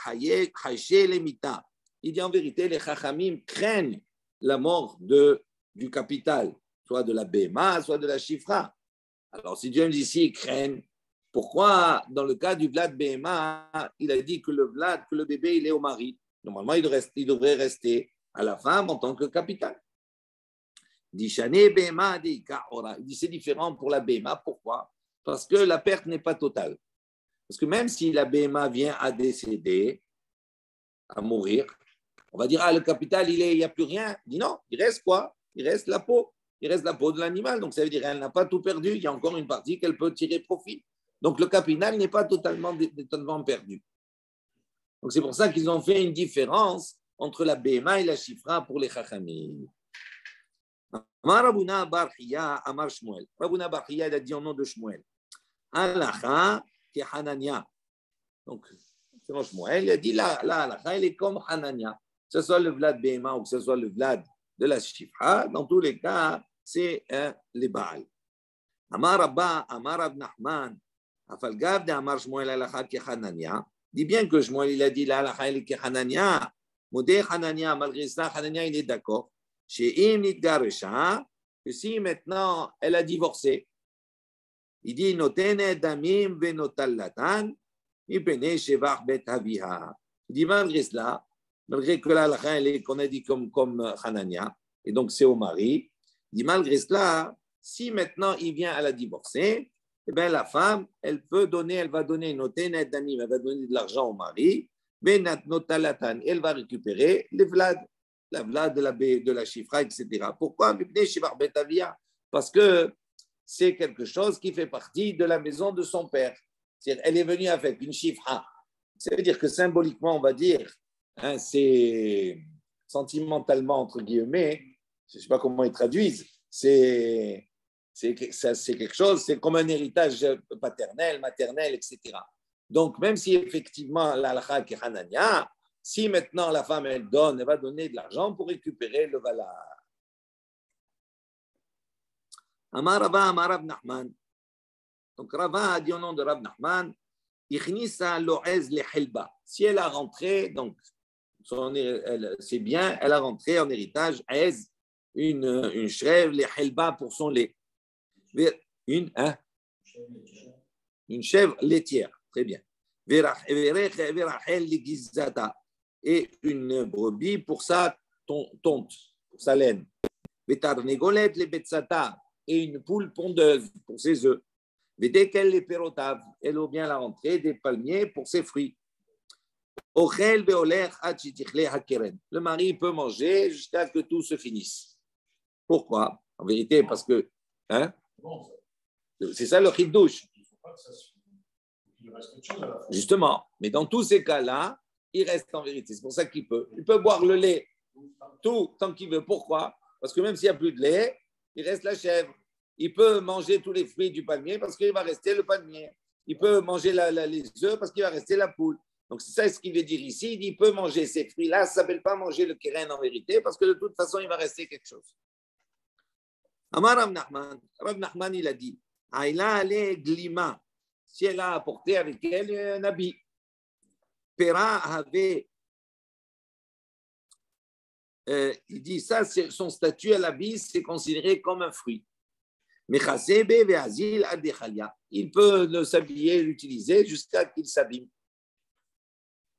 il dit en vérité, les chachamim craignent la mort du capital, soit de la Béma, soit de la Shifra. Alors, si Dieu me dit ici, ils craignent, pourquoi dans le cas du Vlad Béma, il a dit que le bébé, il est au mari? Normalement, il devrait rester à la femme en tant que capital. Il dit, c'est différent pour la Béma. Pourquoi? Parce que la perte n'est pas totale. Parce que même si la Béma vient à décéder, à mourir, on va dire, le capital, il n'y a plus rien. Il dit non, il reste quoi? Il reste la peau. Il reste la peau de l'animal. Donc, ça veut dire qu'elle n'a pas tout perdu. Il y a encore une partie qu'elle peut tirer profit. Donc, le capital n'est pas totalement perdu. Donc, c'est pour ça qu'ils ont fait une différence entre la Béma et la Shifra pour les Chachamim. Rabuna Bar Hiya Amar Shmuel. Rabuna Bar Hiya, il a dit au nom de Shmuel. Alacha qui est Hanania. Donc, selon Shmuel, il a dit la halakha, elle est comme Hanania. Que ce soit le Vlad Béma ou que ce soit le Vlad de la Shifra, dans tous les cas, c'est les Baal. Amar Abba, Amar Ab Nachman, Afalgav de Amar Shmuel halakha qui est Hanania. Dit bien que Shmuel, il a dit la halakha, elle est qui est Hanania. Modé Hanania, malgré ça, Hanania, il est d'accord. Chez Im Nidgaresha, que si maintenant elle a divorcé, il dit Notene Damim Venotallatan, Ipene Shevach Bet Aviha. Il dit malgré cela, malgré que la qu'on a dit comme Hanania, et donc c'est au mari, il dit malgré cela, si maintenant il vient à la divorcer, eh bien la femme, elle va donner Notene Damim, elle va donner de l'argent au mari, Venotallatan, elle va récupérer les Vlad. La Vlad de la Shifra, etc. Pourquoi? Parce que c'est quelque chose qui fait partie de la maison de son père. C'est-à-dire, elle est venue avec une Shifra. Ça veut dire que symboliquement, on va dire, c'est sentimentalement, entre guillemets, je ne sais pas comment ils traduisent, c'est quelque chose, c'est comme un héritage paternel, maternel, etc. Donc, même si effectivement, l'alakha qui est Hanania, si maintenant la femme, elle va donner de l'argent pour récupérer le valad. Amar Rava, Amar Rav Nachman. Donc Rava a dit au nom de Rav Nachman, Ichnisa lo'ez lehelba. Si elle a rentré, donc c'est bien, elle a rentré en héritage, une chèvre, lehelba pour son lait. Une chèvre laitière, très bien. Et une brebis pour sa tonte, pour sa laine. Et une poule pondeuse pour ses œufs. Dès qu'elle les pérotaves, elle a bien la rentrée des palmiers pour ses fruits. Le mari peut manger jusqu'à ce que tout se finisse. Pourquoi? En vérité, parce que, hein, c'est ça le chidouche. Justement, mais dans tous ces cas-là, il reste en vérité. C'est pour ça qu'il peut. Il peut boire le lait tout tant qu'il veut. Pourquoi? Parce que même s'il n'y a plus de lait, il reste la chèvre. Il peut manger tous les fruits du palmier parce qu'il va rester le palmier. Il peut manger les œufs parce qu'il va rester la poule. Donc, c'est ça ce qu'il veut dire ici. Il dit, il peut manger ces fruits-là. Ça ne s'appelle pas manger le kéren en vérité parce que de toute façon, il va rester quelque chose. Amar Rav Nachman, il a dit, Aïla ale glima. Si elle a apporté avec elle un habit. Pera avait. Il dit ça, son statut à l'habit, c'est considéré comme un fruit. Il peut s'habiller, l'utiliser jusqu'à qu'il s'abîme.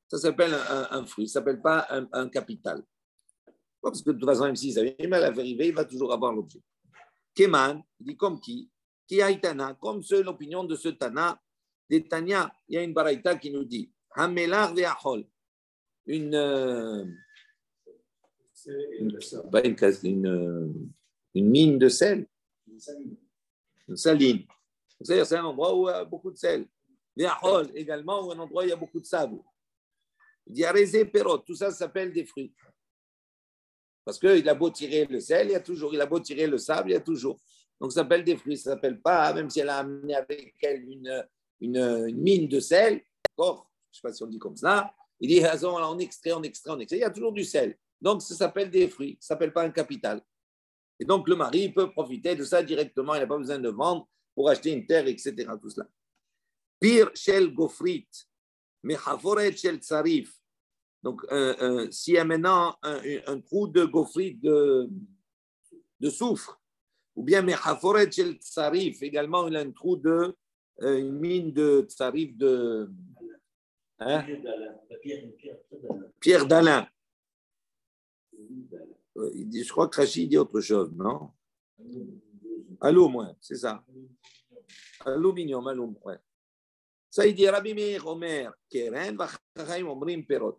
Ça s'appelle un fruit, ça ne s'appelle pas un capital. Parce que de toute façon, même s'il s'abîme, elle va arriver, il va toujours avoir l'objet. Keman, il dit comme qui? Qui haïtana, comme c'est l'opinion de ce Tana, des Tanya, il y a une baraïta qui nous dit Hamelar ve'achol, une mine de sel, une saline. C'est-à-dire, c'est un endroit où il y a beaucoup de sel. Ve'achol également, où un endroit où il y a beaucoup de sable. Il dit Arezé perot, tout ça s'appelle des fruits. Parce qu'il a beau tirer le sel, il y a toujours, il a beau tirer le sable, il y a toujours. Donc, ça s'appelle des fruits, ça ne s'appelle pas, même si elle a amené avec elle une mine de sel, d'accord, je ne sais pas si on dit comme ça, il dit, on extrait, il y a toujours du sel. Donc, ça s'appelle des fruits, ça ne s'appelle pas un capital. Et donc, le mari peut profiter de ça directement, il n'a pas besoin de vendre pour acheter une terre, etc. Tout cela. Pire shel gofrit, mechaforet shel tsarif. Donc, s'il y a maintenant un trou de gofrit de soufre, ou bien mechaforet shel tsarif, également, il a un trou de une mine de tsarif de pierre d'Alain. Je crois que Rachid dit autre chose, non? Alum, c'est ça. Aluminium, ouais. Ça, il dit Rabbi Meir Omer, Keren, Vachachaim Omrim Perot.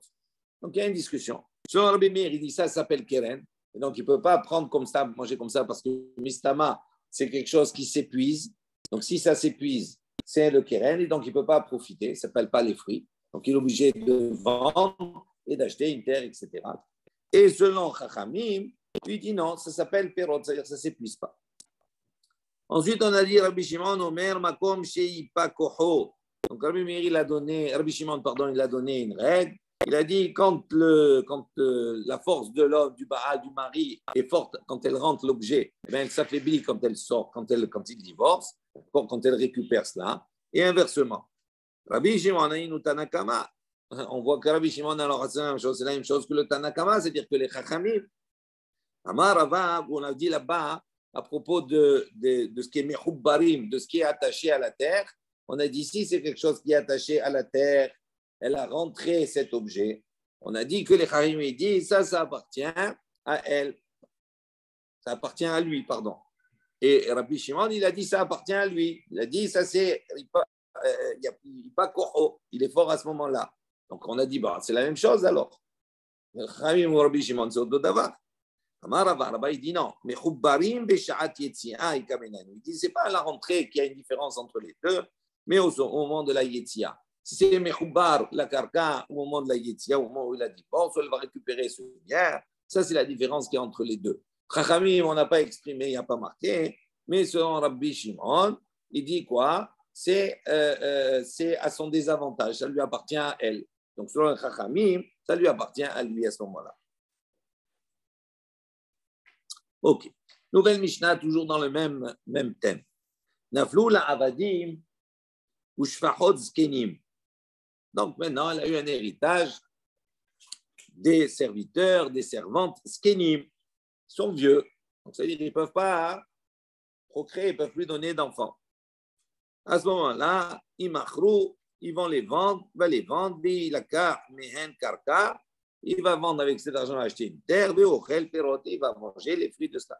Donc, il y a une discussion. Selon Rabbi Meir, il dit ça s'appelle Keren. Et donc, il ne peut pas prendre comme ça, manger comme ça, parce que Mistama, c'est quelque chose qui s'épuise. Donc, si ça s'épuise, c'est le Keren, et donc il ne peut pas profiter. Ça ne s'appelle pas les fruits. Donc, il est obligé de vendre et d'acheter une terre, etc. Et selon Chachamim, lui dit non, ça s'appelle Perot, c'est-à-dire que ça ne s'épuise pas. Ensuite, on a dit Rabbi Shimon, Omer, Makom, Sheipa Koho. Donc, Rabbi Shimon, il a donné une règle. Il a dit quand la force de l'homme, du Baal, du mari est forte, quand elle rentre l'objet, elle s'affaiblit quand elle sort, quand il divorce, quand elle récupère cela, et inversement. Rabbi Shimon, Tanakama, on voit que Rabbi Shimon, alors c'est la même chose que le Tanakama, c'est-à-dire que les Chachamim, Amar Rava, on a dit là-bas, à propos de ce qui est Mechubbarim, de ce qui est attaché à la terre, on a dit ici, c'est quelque chose qui est attaché à la terre, elle a rentré cet objet. On a dit que les Chachamim disent, ça appartient à elle. Ça appartient à lui, pardon. Et Rabbi Shimon, il a dit, ça appartient à lui. Il a dit, ça c'est, il est fort à ce moment-là. Donc on a dit, bah, c'est la même chose alors. Chachamim ou Rabbi Shimon, c'est autre d'avoir. Rabbi, il dit non. Mais il dit, c'est pas à la rentrée qu'il y a une différence entre les deux, mais au moment de la Yetzia. Si c'est Mechoubar, la Karka, au moment de la Yetzia, au moment où il a divorce, elle va récupérer ce bien. Ça, c'est la différence qui est entre les deux. Chachamim, on n'a pas exprimé, il n'y a pas marqué, mais selon Rabbi Shimon, il dit quoi? C'est à son désavantage, ça lui appartient à elle. Donc, selon Chachamim, ça lui appartient à lui à ce moment-là. Ok. Nouvelle Mishnah, toujours dans le même thème. Naflou la avadim ou shfachot zkenim. Donc maintenant, elle a eu un héritage des serviteurs, des servantes zkenim. Ils sont vieux. Donc ça veut dire qu'ils ne peuvent pas procréer, ils ne peuvent plus donner d'enfants. À ce moment-là, ils vont les vendre, il va vendre avec cet argent acheter une terre, il va manger les fruits de ça.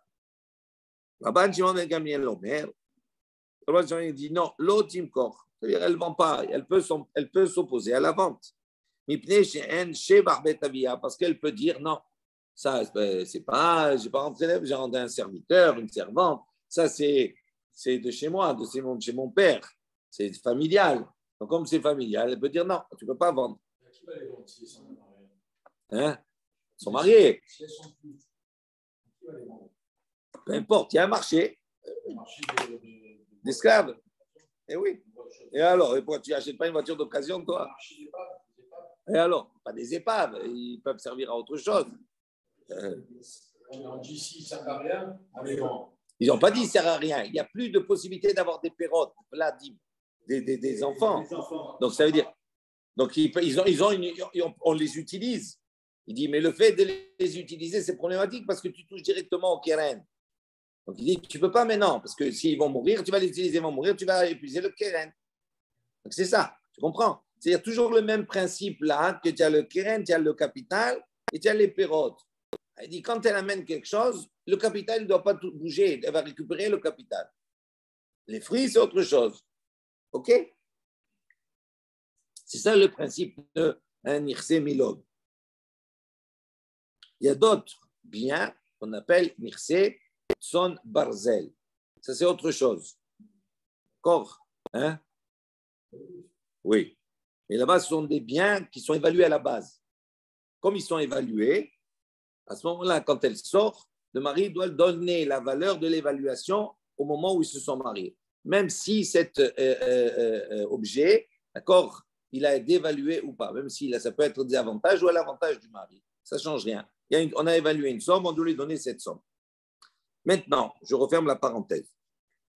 Rabban Shimon ben Gamliel Omer, Rabban Shimon dit non, l'otimkor, c'est-à-dire elle ne vend pas, elle peut s'opposer à la vente. Parce qu'elle peut dire non, Ça, c'est pas, j'ai pas rentré élève, j'ai rendu un serviteur, une servante. Ça, c'est de chez moi, chez mon père. C'est familial. Donc, comme c'est familial, elle peut dire non, tu ne peux pas vendre. Qui va les vendre si elles sont mariées? Hein? Ils sont mariés. Si elles sont plus, qui va les vendre? Peu importe, il y a un marché d'esclaves. Et oui. Et alors, et pourquoi tu n'achètes pas une voiture d'occasion, toi? Et alors, pas des épaves, ils peuvent servir à autre chose. On dit ici, ça ne sert à rien, on les vend. Ils n'ont pas dit ça ne sert à rien. Il n'y a plus de possibilité d'avoir des pérottes, là, des enfants. Donc, ça veut dire. Donc, on les utilise. Il dit, mais le fait de les utiliser, c'est problématique parce que tu touches directement au keren. Donc, il dit, tu ne peux pas maintenant, parce que s'ils vont mourir, tu vas les utiliser, ils vont mourir, tu vas épuiser le keren. Donc, c'est ça, tu comprends? C'est toujours le même principe là, que tu as le keren, tu as le capital et tu as les pérottes. Il dit, quand elle amène quelque chose, le capital ne doit pas tout bouger, elle va récupérer le capital. Les fruits, c'est autre chose. OK? C'est ça le principe d'un Nirse Milog. Il y a d'autres biens qu'on appelle Nirse Son Barzel. Ça, c'est autre chose. D'accord? Hein? Oui. Mais là-bas, ce sont des biens qui sont évalués à la base. Comme ils sont évalués, à ce moment-là, quand elle sort, le mari doit donner la valeur de l'évaluation au moment où ils se sont mariés. Même si cet objet, d'accord, il a été évalué ou pas, même si ça peut être des avantages ou à l'avantage du mari. Ça ne change rien. On a évalué une somme, on doit lui donner cette somme. Maintenant, je referme la parenthèse.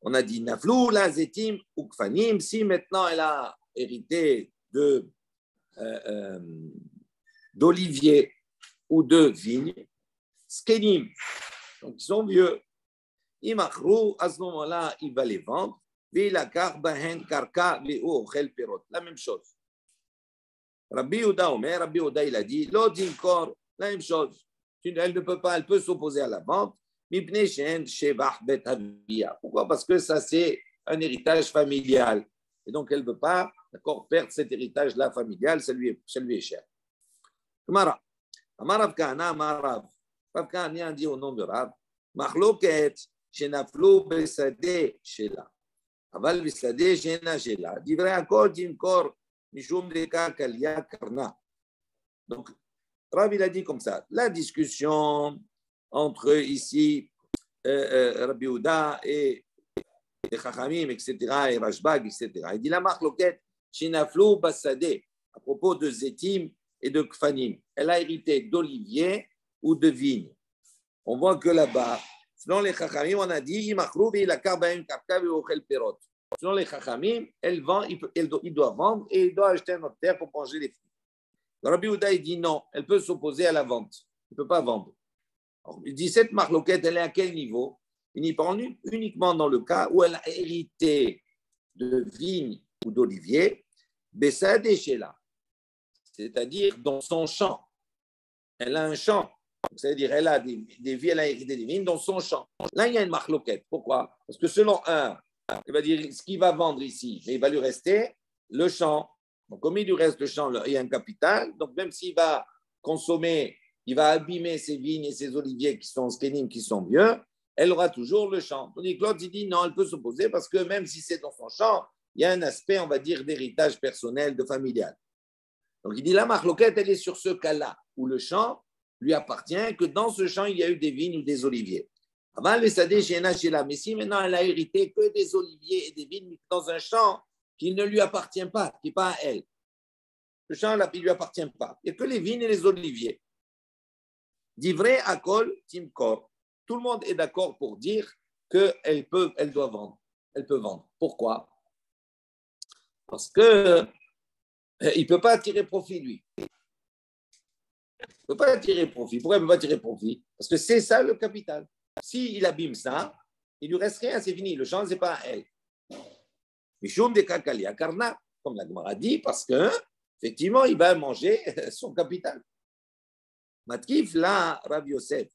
On a dit Naflou, la Zetim, ou Kfanim. Si maintenant elle a hérité d'olivier ou de vigne, Skenim, donc ils sont vieux. Imachrou, à ce moment-là, il va les vendre. La même chose. Rabbi Yehuda Omer, Rabbi Yehuda, il a dit, l'odimkor, la même chose. Elle ne peut pas, elle peut s'opposer à la vente. Pourquoi? Parce que ça, c'est un héritage familial. Et donc, elle ne veut pas, d'accord, perdre cet héritage-là familial, ça lui est cher. Gemara. Amar Rav Kahana, Amar Rav. Rav Kahana dit au nom de Rav, Machloket, Shenaflu Besade Shela. Aval Besade Shena Shela. Divrei Akol Timkor. Donc, Rav, il a dit comme ça, la discussion entre ici Rabbi Yehuda et les Chachamim, etc., et Rashbag, etc. Il dit la marque loquette, Shinaflou Basade, à propos de Zetim et de Kfanim. Elle a hérité d'olivier ou de vigne. On voit que là-bas, selon les Chachamim, on a dit, selon les Chachamim, il doit vendre et il doit acheter un autre terre pour manger les fruits. Rabbi Yehuda, il dit non, elle peut s'opposer à la vente. Elle ne peut pas vendre. Alors, il dit cette marloquette, elle est à quel niveau? Il y parle uniquement dans le cas où elle a hérité de vigne ou d'olivier, Bessade Shela, c'est-à-dire dans son champ. Elle a un champ. C'est-à-dire elle a des vignes, elle a hérité des vignes dans son champ. Là, il y a une marloquette. Pourquoi? Parce que selon un, il va dire ce qu'il va vendre ici, mais il va lui rester le champ. Donc, comme il lui reste le champ, il y a un capital. Donc, même s'il va consommer, il va abîmer ses vignes et ses oliviers qui sont skenim, qui sont vieux, elle aura toujours le champ. Tandis que l'autre, il dit non, elle peut s'opposer parce que même si c'est dans son champ, il y a un aspect, on va dire, d'héritage personnel, de familial. Donc, il dit la marloquette, elle est sur ce cas-là, où le champ lui appartient, que dans ce champ, il y a eu des vignes ou des oliviers. Mais si maintenant elle a hérité que des oliviers et des vignes dans un champ qui ne lui appartient pas, qui n'est pas à elle. Le champ ne lui appartient pas. Il n'y a que les vignes et les oliviers. Divrei Akol Timkor. Tout le monde est d'accord pour dire qu'elle doit vendre. Elle peut vendre. Pourquoi? Parce qu'il ne peut pas tirer profit, lui. Il ne peut pas tirer profit. Pourquoi il ne peut pas tirer profit? Parce que c'est ça le capital. S'il abîme ça, il ne lui reste rien, c'est fini. Le champ, ce n'est pas à elle. Mishum de Kakalia Karna, comme la Gemara dit, parce que effectivement, il va manger son capital. Matkif, là, Rabbi Yosef,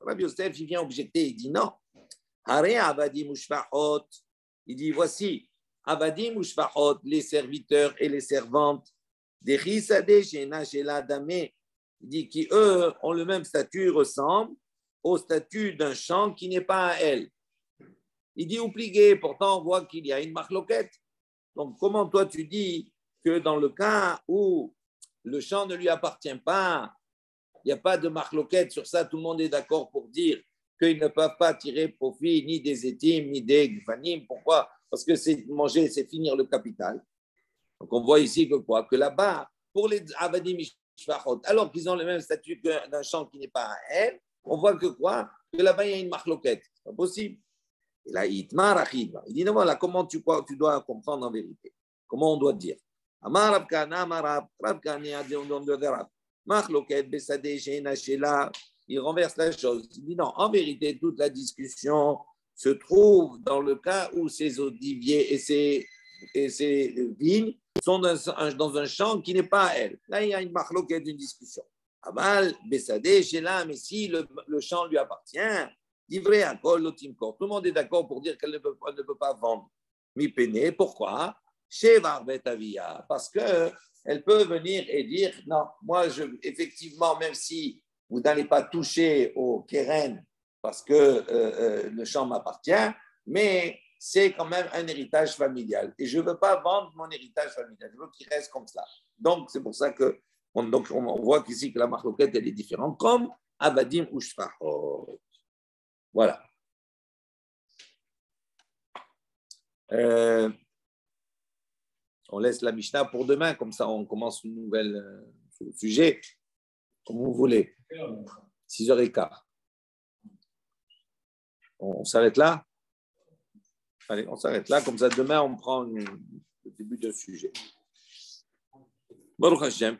il vient objecter, il dit non. Hare Avadim Ushfahot, il dit voici, Avadim Ushfahot, les serviteurs et les servantes, des Chisade Shena Shela Dame, Il dit qu'eux ont le même statut, ressemblent au statut d'un champ qui n'est pas à elle. Il dit oublié, pourtant on voit qu'il y a une marloquette. Donc comment toi tu dis que dans le cas où le champ ne lui appartient pas, il n'y a pas de marloquette sur ça, tout le monde est d'accord pour dire qu'ils ne peuvent pas tirer profit ni des étimes, ni des gfanim. Pourquoi? Parce que c'est manger, c'est finir le capital. Donc on voit ici que quoi? Que là-bas, pour les avadim mishpachot, alors qu'ils ont le même statut d'un champ qui n'est pas à elle, on voit que quoi? Que là-bas, il y a une marloquette. C'est pas possible. Et là, il dit non, voilà, comment tu dois comprendre en vérité? Comment on doit dire? Amar Rav Kana, Amar Rav Kana, marloquette, besadeh, sheina, shela. Il renverse la chose. Il dit non, en vérité, toute la discussion se trouve dans le cas où ces oliviers et ces vignes sont dans un champ qui n'est pas à elle. Là, il y a une marloquette, une discussion. Amal, besadeh, shela, mais si le champ lui appartient, livré à Kol Lotimkor. Tout le monde est d'accord pour dire qu'elle ne peut pas vendre. Mi pene, pourquoi? Chez Varvet Avia. Parce qu'elle peut venir et dire non, moi, effectivement, même si vous n'allez pas toucher au Keren parce que le champ m'appartient, mais c'est quand même un héritage familial. Et je ne veux pas vendre mon héritage familial. Je veux qu'il reste comme ça. Donc, c'est pour ça qu'on voit qu'ici que la marloquette, elle est différente, comme Avadim ou Shfachot. Voilà. On laisse la Mishnah pour demain, comme ça on commence une nouvelle sujet, comme vous voulez. 6h15. On s'arrête là? Allez, on s'arrête là, comme ça demain on prend le début d'un sujet. Baruch Hashem.